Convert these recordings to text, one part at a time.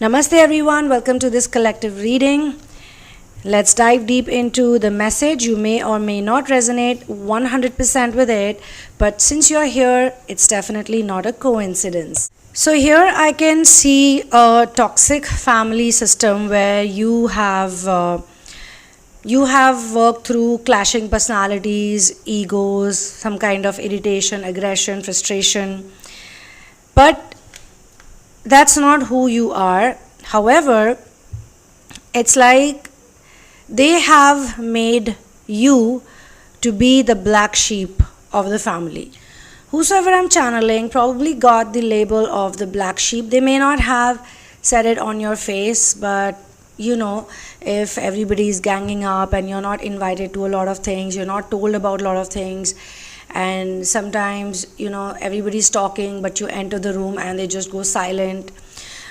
Namaste everyone, welcome to this collective reading. Let's dive deep into the message. You may or may not resonate 100% with it, but since you're here, it's definitely not a coincidence. So, here I can see a toxic family system where you have worked through clashing personalities, egos, some kind of irritation, aggression, frustration. But that's not who you are. However, it's like they have made you to be the black sheep of the family. Whosoever I'm channeling probably got the label of the black sheep. They may not have said it on your face, but if everybody is ganging up and you're not invited to a lot of things, you're not told about a lot of things, and sometimes everybody's talking but you enter the room and they just go silent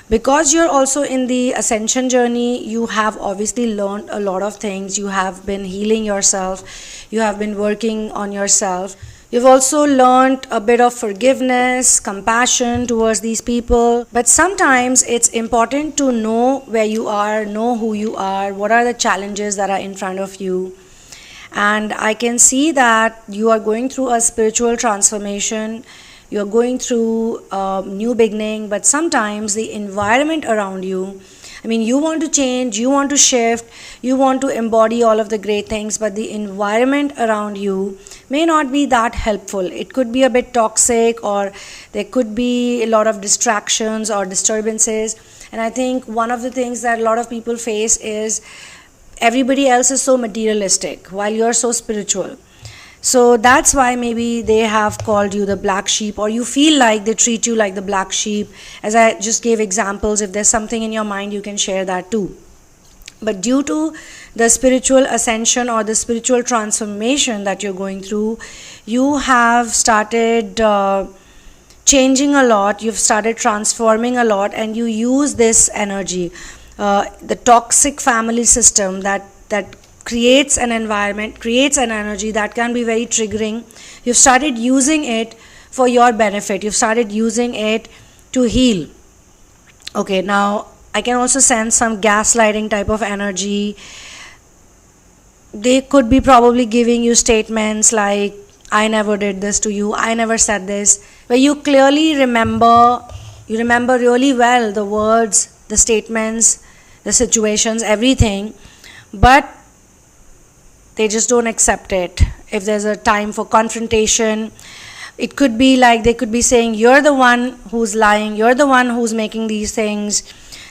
because you're also in the ascension journey. You have obviously learned a lot of things. You have been healing yourself, you have been working on yourself. You've also learned a bit of forgiveness, compassion towards these people. But sometimes it's important to know where you are, know who you are, what are the challenges that are in front of you. And I can see that you are going through a spiritual transformation, you're going through a new beginning, but sometimes the environment around you, you want to change, you want to shift, you want to embody all of the great things, but the environment around you may not be that helpful. It could be a bit toxic, or there could be a lot of distractions or disturbances. And I think one of the things that a lot of people face is everybody else is so materialistic while you're so spiritual. So that's why maybe they have called you the black sheep, or you feel like they treat you like the black sheep. As I just gave examples, if there's something in your mind, you can share that too. But due to the spiritual ascension or the spiritual transformation that you're going through, you have started changing a lot, you've started transforming a lot, and you use this energy. The toxic family system that creates an environment, creates an energy that can be very triggering. You've started using it for your benefit. You've started using it to heal. Okay, now I can also sense some gaslighting type of energy. They could be probably giving you statements like, I never did this to you, I never said this, where you clearly remember really well the words, the statements, the situations, everything, but they just don't accept it. If there's a time for confrontation, it could be like they could be saying, you're the one who's lying, you're the one who's making these things.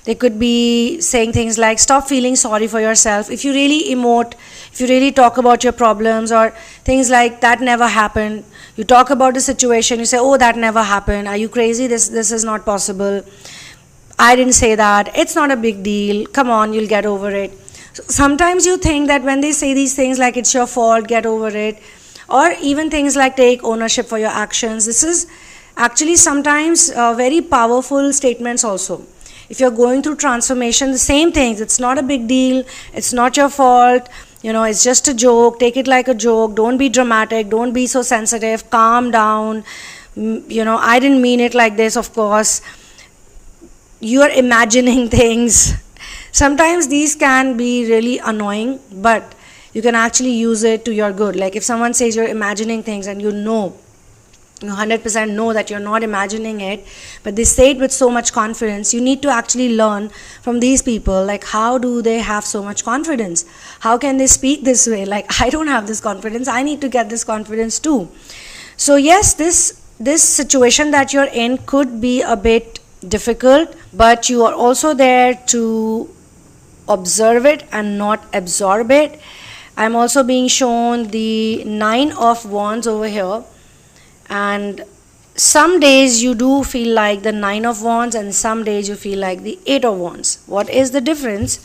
They could be saying things like, stop feeling sorry for yourself. If you really emote, if you really talk about your problems, or things like, that never happened. You talk about the situation, you say, oh, that never happened. Are you crazy? This is not possible. I didn't say that. It's not a big deal. Come on, you'll get over it. So sometimes you think that when they say these things like it's your fault, get over it, or even things like take ownership for your actions, this is actually sometimes very powerful statements also. If you're going through transformation, the same things, it's not a big deal, it's not your fault, it's just a joke, take it like a joke, don't be dramatic, don't be so sensitive, calm down, I didn't mean it like this, of course. You are imagining things. Sometimes these can be really annoying, but you can actually use it to your good. Like if someone says you're imagining things and you 100% know that you're not imagining it, but they say it with so much confidence, you need to actually learn from these people, like how do they have so much confidence? How can they speak this way? Like, I don't have this confidence, I need to get this confidence too. So yes, this situation that you're in could be a bit difficult, but you are also there to observe it and not absorb it. I'm also being shown the 9 of Wands over here, and some days you do feel like the 9 of Wands and some days you feel like the 8 of Wands. What is the difference?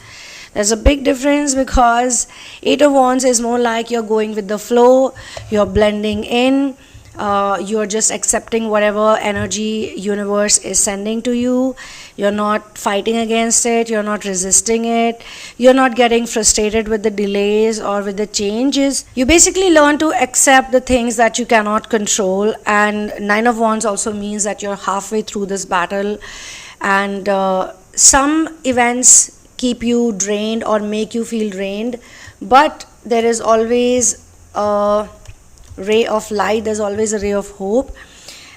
There's a big difference, because 8 of Wands is more like you're going with the flow, you're blending in, you're just accepting whatever energy universe is sending to you. You're not fighting against it, you're not resisting it, you're not getting frustrated with the delays or with the changes. You basically learn to accept the things that you cannot control. And 9 of Wands also means that you're halfway through this battle, and some events keep you drained or make you feel drained, but there is always a ray of light, there's always a ray of hope,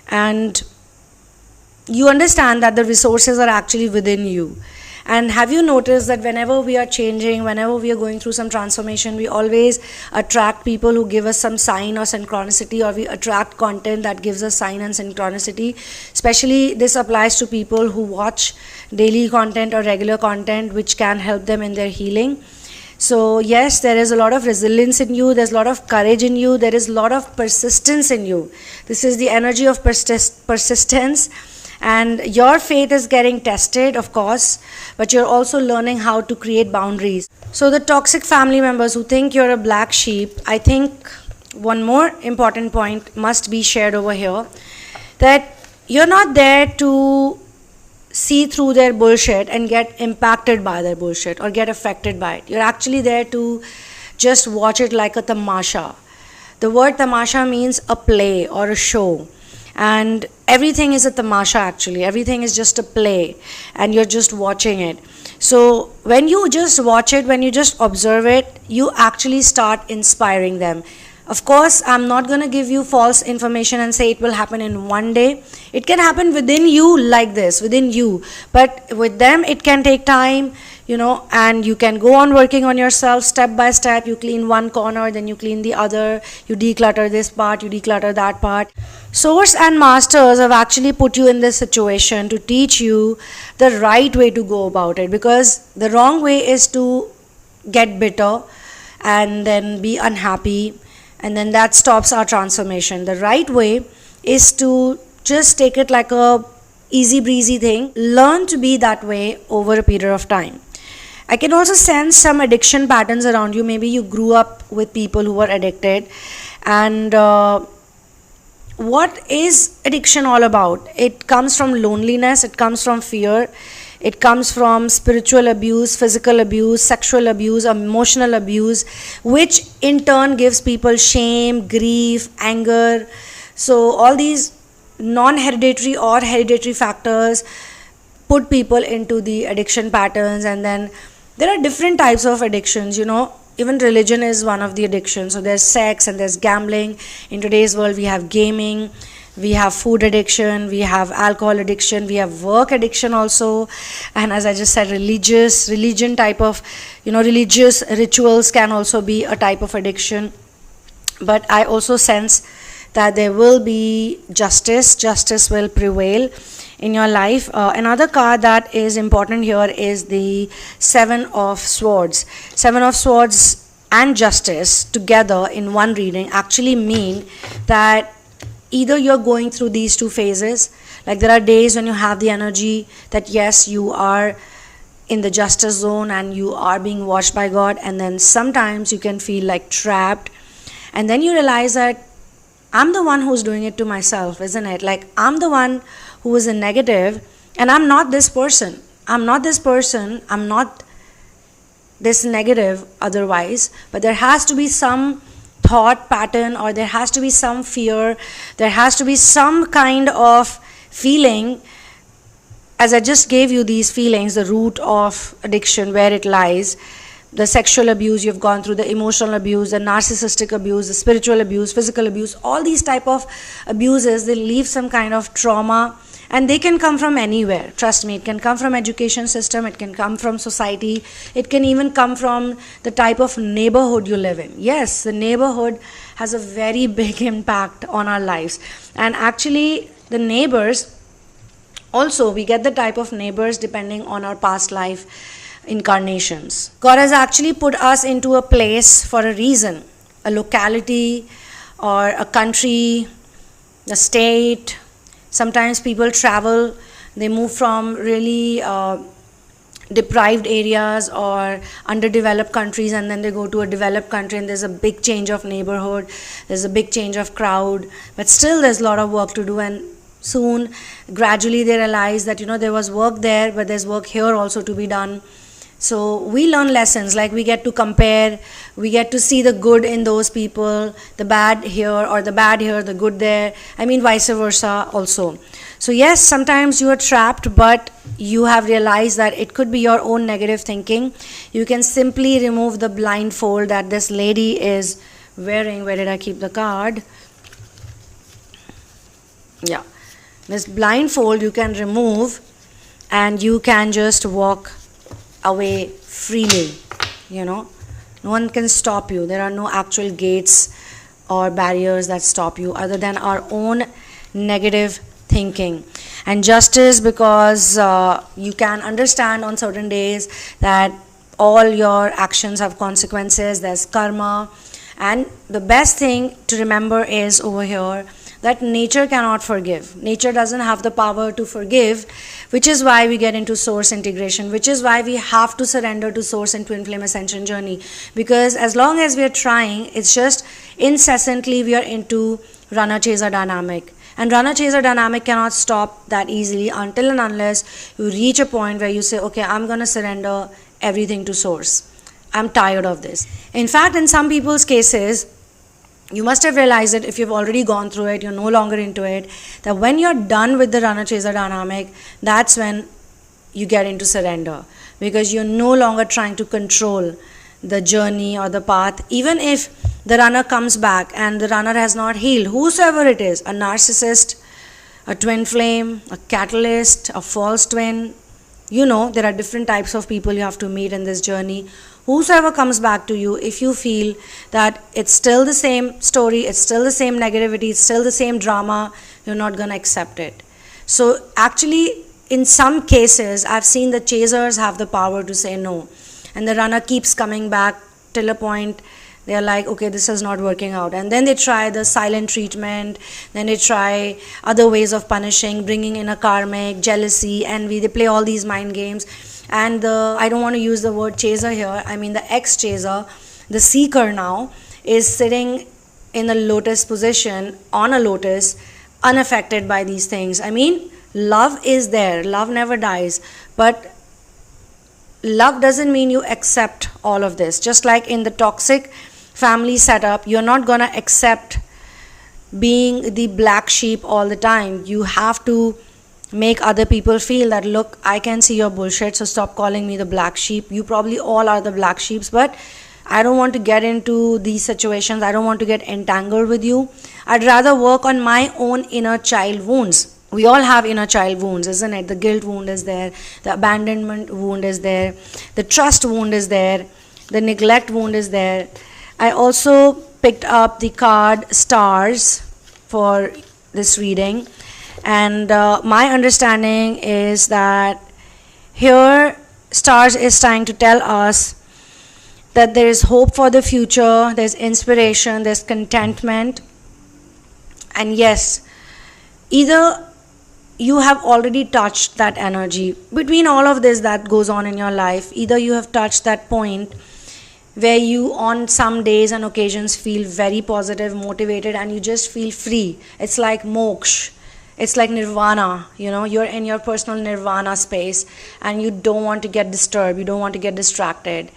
and you understand that the resources are actually within you. And have you noticed that whenever we are changing, whenever we are going through some transformation, we always attract people who give us some sign or synchronicity, or we attract content that gives us sign and synchronicity. Especially this applies to people who watch daily content or regular content which can help them in their healing. So yes, there is a lot of resilience in you, there's a lot of courage in you, there is a lot of persistence in you. This is the energy of persistence, and your faith is getting tested, of course, but you're also learning how to create boundaries. So the toxic family members who think you're a black sheep, I think one more important point must be shared over here, that you're not there to see through their bullshit and get impacted by their bullshit or get affected by it. You're actually there to just watch it like a tamasha. The word tamasha means a play or a show, and everything is a tamasha actually. Everything is just a play and you're just watching it. So when you just watch it, when you just observe it, you actually start inspiring them. Of course, I'm not going to give you false information and say it will happen in one day. It can happen within you like this, within you. But with them, it can take time, and you can go on working on yourself step by step. You clean one corner, then you clean the other. You declutter this part, you declutter that part. Source and masters have actually put you in this situation to teach you the right way to go about it, because the wrong way is to get bitter and then be unhappy, and then that stops our transformation. The right way is to just take it like a easy breezy thing. Learn to be that way over a period of time. I can also sense some addiction patterns around you. Maybe you grew up with people who were addicted. And what is addiction all about? It comes from loneliness, it comes from fear, it comes from spiritual abuse, physical abuse, sexual abuse, emotional abuse, which in turn gives people shame, grief, anger. So all these non-hereditary or hereditary factors put people into the addiction patterns. And then there are different types of addictions, even religion is one of the addictions. So there's sex and there's gambling. In today's world, we have gaming, we have food addiction, we have alcohol addiction, we have work addiction also. And as I just said, religion type of, religious rituals can also be a type of addiction. But I also sense that there will be justice will prevail in your life. Another card that is important here is the Seven of Swords. Seven of Swords and justice together in one reading actually mean that either you're going through these two phases, like there are days when you have the energy that yes, you are in the justice zone and you are being watched by God, and then sometimes you can feel like trapped, and then you realize that I'm the one who's doing it to myself, isn't it? Like I'm the one who is in negative, and I'm not this person. I'm not this negative otherwise, but there has to be some thought pattern, or there has to be some fear, there has to be some kind of feeling. As I just gave you these feelings, the root of addiction, where it lies, the sexual abuse you've gone through, the emotional abuse, the narcissistic abuse, the spiritual abuse, physical abuse, all these type of abuses, they leave some kind of trauma, and they can come from anywhere. Trust me, it can come from education system, it can come from society, it can even come from the type of neighborhood you live in. Yes, the neighborhood has a very big impact on our lives. And actually, the neighbors, also we get the type of neighbors depending on our past life incarnations. God has actually put us into a place for a reason, a locality or a country, a state. Sometimes people travel, they move from really deprived areas or underdeveloped countries, and then they go to a developed country, and there's a big change of neighborhood, there's a big change of crowd, but still there's a lot of work to do. And soon, gradually they realize that there was work there, but there's work here also to be done. So we learn lessons, like we get to compare, we get to see the good in those people, the bad here, or the bad here, the good there. I mean vice versa also. So yes, sometimes you are trapped, but you have realized that it could be your own negative thinking. You can simply remove the blindfold that this lady is wearing. Where did I keep the card? Yeah, this blindfold you can remove, and you can just walk away freely. No one can stop you. There are no actual gates or barriers that stop you other than our own negative thinking. And justice, because you can understand on certain days that all your actions have consequences, there's karma. And the best thing to remember is over here that nature cannot forgive. Nature doesn't have the power to forgive, which is why we get into source integration, which is why we have to surrender to source and twin flame ascension journey. Because as long as we are trying, it's just incessantly we are into runner chaser dynamic. And runner chaser dynamic cannot stop that easily until and unless you reach a point where you say, okay, I'm going to surrender everything to source. I'm tired of this. In fact, in some people's cases, you must have realized it if you've already gone through it, you're no longer into it, that when you're done with the runner chaser dynamic, that's when you get into surrender, because you're no longer trying to control the journey or the path. Even if the runner comes back and the runner has not healed, whosoever it is, a narcissist, a twin flame, a catalyst, a false twin, there are different types of people you have to meet in this journey. Whosoever comes back to you, if you feel that it's still the same story, it's still the same negativity, it's still the same drama, you're not going to accept it. So actually, in some cases, I've seen the chasers have the power to say no. And the runner keeps coming back till a point they're like, okay, this is not working out. And then they try the silent treatment, then they try other ways of punishing, bringing in a karmic, jealousy, envy. They play all these mind games. And I don't want to use the word chaser here, I mean the ex-chaser, the seeker now, is sitting in a lotus position, on a lotus, unaffected by these things. I mean, love is there, love never dies, but love doesn't mean you accept all of this. Just like in the toxic family setup, you're not going to accept being the black sheep all the time. You have to make other people feel that, look, I can see your bullshit, so stop calling me the black sheep. You probably all are the black sheeps, but I don't want to get into these situations. I don't want to get entangled with you. I'd rather work on my own inner child wounds. We all have inner child wounds, isn't it? The guilt wound is there, the abandonment wound is there, the trust wound is there, the neglect wound is there. I also picked up the card Stars for this reading. And my understanding is that here Stars is trying to tell us that there is hope for the future, there's inspiration, there's contentment. And yes, either you have already touched that energy. Between all of this that goes on in your life, either you have touched that point where you on some days and occasions feel very positive, motivated, and you just feel free. It's like moksha. It's like nirvana, you're in your personal nirvana space and you don't want to get disturbed, you don't want to get distracted.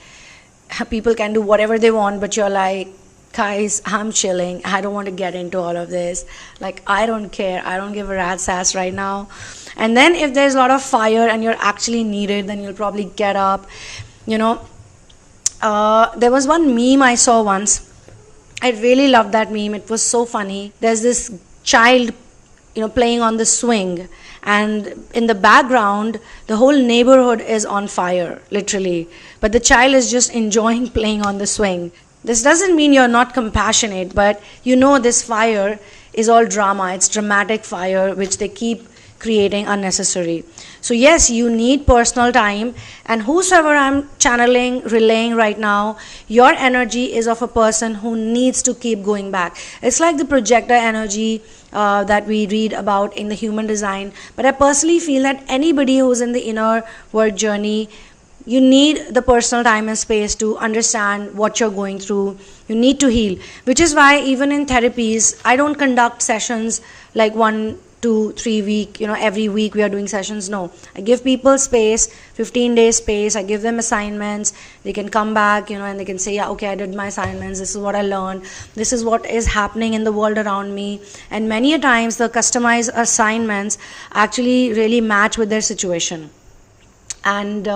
People can do whatever they want, but you're like, guys, I'm chilling, I don't want to get into all of this. Like, I don't care, I don't give a rat's ass right now. And then if there's a lot of fire and you're actually needed, then you'll probably get up. There was one meme I saw once. I really loved that meme. It was so funny. There's this child playing on the swing, and in the background the whole neighborhood is on fire, literally, but the child is just enjoying playing on the swing. This doesn't mean you're not compassionate, but this fire is all drama. It's dramatic fire which they keep creating unnecessary. So yes, you need personal time, and whosoever I'm channeling, relaying right now, your energy is of a person who needs to keep going back. It's like the projector energy that we read about in the human design. But I personally feel that anybody who's in the inner work journey, you need the personal time and space to understand what you're going through. You need to heal, which is why even in therapies, I don't conduct sessions like one 2-3 week, every week we are doing sessions. No, I give people space, 15 days space. I give them assignments. They can come back, and they can say, yeah, okay, I did my assignments, this is what I learned, this is what is happening in the world around me. And many a times the customized assignments actually really match with their situation. And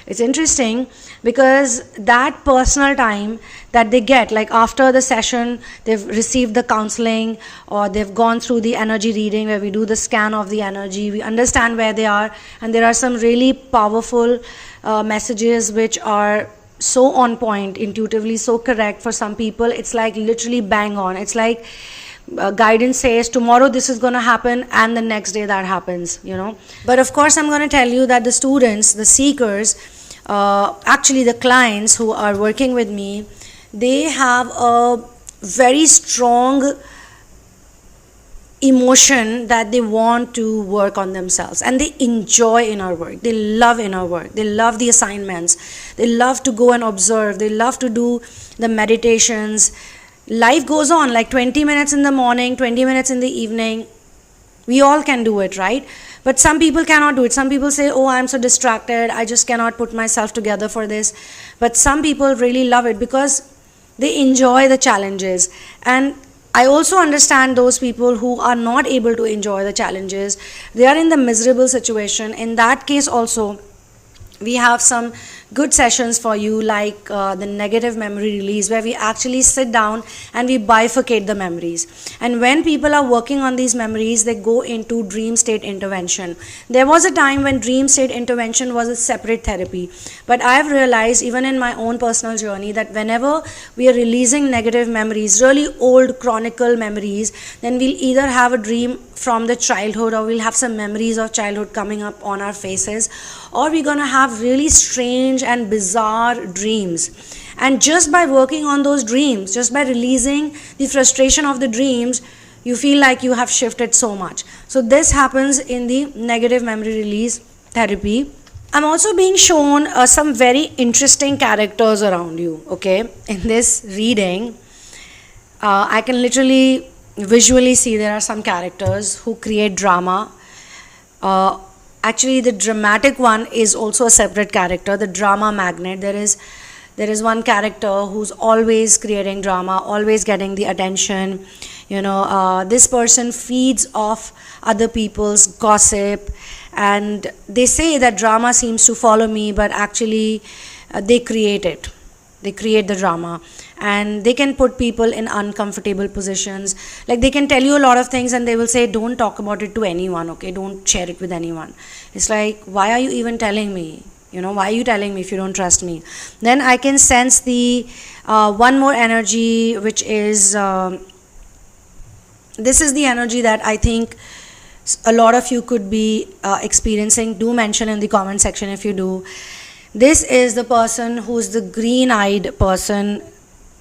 it's interesting because that personal time that they get, like after the session they've received the counseling or they've gone through the energy reading where we do the scan of the energy, we understand where they are, and there are some really powerful messages which are so on point, intuitively so correct. For some people it's like literally bang on. It's like guidance says tomorrow this is going to happen, and the next day that happens. But of course I'm going to tell you that the students, the seekers, actually the clients who are working with me, they have a very strong emotion that they want to work on themselves, and they enjoy inner work, they love inner work, they love the assignments, they love to go and observe, they love to do the meditations. Life goes on, like 20 minutes in the morning, 20 minutes in the evening. We all can do it, right? But some people cannot do it. Some people say, oh, I'm so distracted, I just cannot put myself together for this. But some people really love it because they enjoy the challenges. And I also understand those people who are not able to enjoy the challenges. They are in the miserable situation. In that case also, we have some good sessions for you, like the negative memory release, where we actually sit down and we bifurcate the memories. And when people are working on these memories, they go into dream state intervention. There was a time when dream state intervention was a separate therapy, but I have realized even in my own personal journey that whenever we are releasing negative memories, really old chronicle memories, then we'll either have a dream from the childhood, or we'll have some memories of childhood coming up on our faces, or we're going to have really strange and bizarre dreams. And just by working on those dreams, just by releasing the frustration of the dreams, you feel like you have shifted so much. So this happens in the negative memory release therapy. I'm also being shown some very interesting characters around you, okay? In this reading, I can literally visually see there are some characters who create drama. Actually, the dramatic one is also a separate character, the drama magnet. There is one character who's always creating drama, always getting the attention. This person feeds off other people's gossip, and they say that drama seems to follow me, but actually they create it. They create the drama, and they can put people in uncomfortable positions. Like they can tell you a lot of things and they will say, don't talk about it to anyone, okay? Don't share it with anyone. It's like, why are you even telling me? Why are you telling me if you don't trust me? Then I can sense the one more energy, which is, this is the energy that I think a lot of you could be experiencing. Do mention in the comment section if you do. This is the person who's the green-eyed person,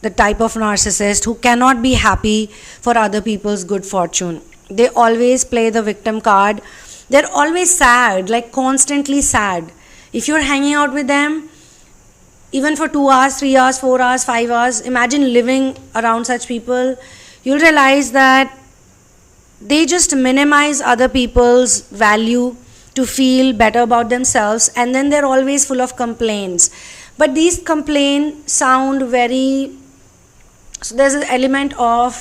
the type of narcissist who cannot be happy for other people's good fortune. They always play the victim card. They're always sad, like constantly sad. If you're hanging out with them, even for 2 hours, 3 hours, 4 hours, 5 hours, imagine living around such people, you'll realize that they just minimize other people's value to feel better about themselves, and then they're always full of complaints. But these complaints sound very, so there's an element of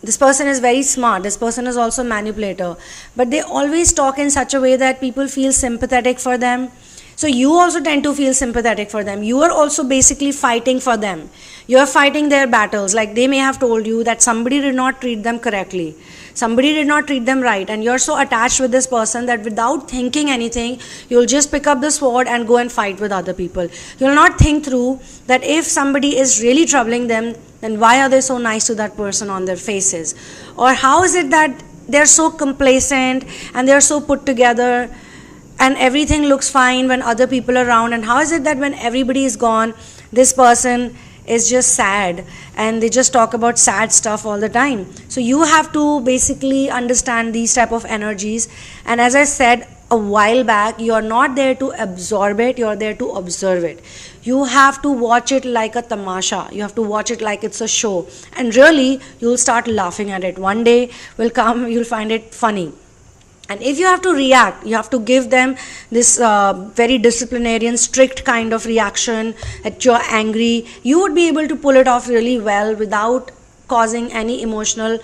this person is very smart, this person is also a manipulator, but they always talk in such a way that people feel sympathetic for them. So you also tend to feel sympathetic for them. You are also basically fighting for them. You are fighting their battles. Like they may have told you that somebody did not treat them correctly, somebody did not treat them right, and you're so attached with this person that without thinking anything, you'll just pick up the sword and go and fight with other people. You'll not think through that if somebody is really troubling them, then why are they so nice to that person on their faces? Or how is it that they're so complacent and they're so put together and everything looks fine when other people are around, and how is it that when everybody is gone, this person is just sad and they just talk about sad stuff all the time? So you have to basically understand these type of energies. And as I said, a while back, you're not there to absorb it, you're there to observe it. You have to watch it like a tamasha, you have to watch it like it's a show, and really you'll start laughing at it. One day will come, you'll find it funny. And if you have to react, you have to give them this very disciplinarian, strict kind of reaction that you're angry. You would be able to pull it off really well without causing any emotional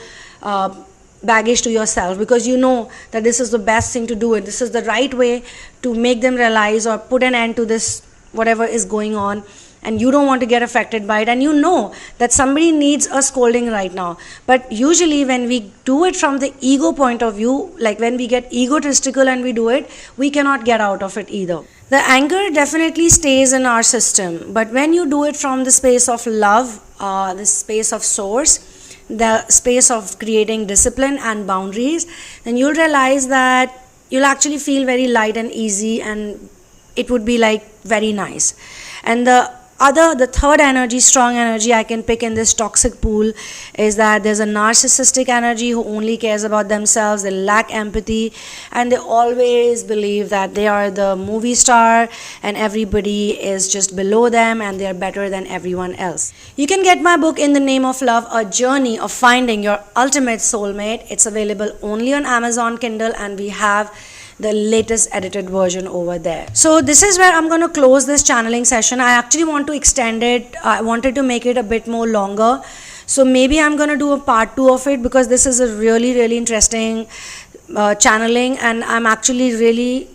baggage to yourself, because you know that this is the best thing to do it. This is the right way to make them realize or put an end to this, whatever is going on. And you don't want to get affected by it, and you know that somebody needs a scolding right now. But usually when we do it from the ego point of view, like when we get egotistical and we do it, we cannot get out of it either. The anger definitely stays in our system, but when you do it from the space of love, the space of source, the space of creating discipline and boundaries, then you'll realize that you'll actually feel very light and easy, and it would be like very nice. And the third energy, strong energy I can pick in this toxic pool, is that there's a narcissistic energy who only cares about themselves. They lack empathy, and they always believe that they are the movie star and everybody is just below them and they are better than everyone else. You can get my book In the Name of Love, A Journey of Finding Your Ultimate Soulmate. It's available only on Amazon Kindle, and we have the latest edited version over there. So this is where I'm going to close this channeling session. I actually want to extend it. I wanted to make it a bit more longer. So maybe I'm going to do a part 2 of it, because this is a really, really interesting channeling, and I'm actually really,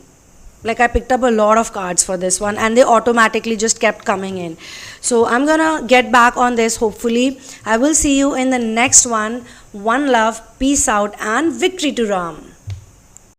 like, I picked up a lot of cards for this one and they automatically just kept coming in. So I'm gonna get back on this hopefully. I will see you in the next one. One love, peace out, and victory to Ram.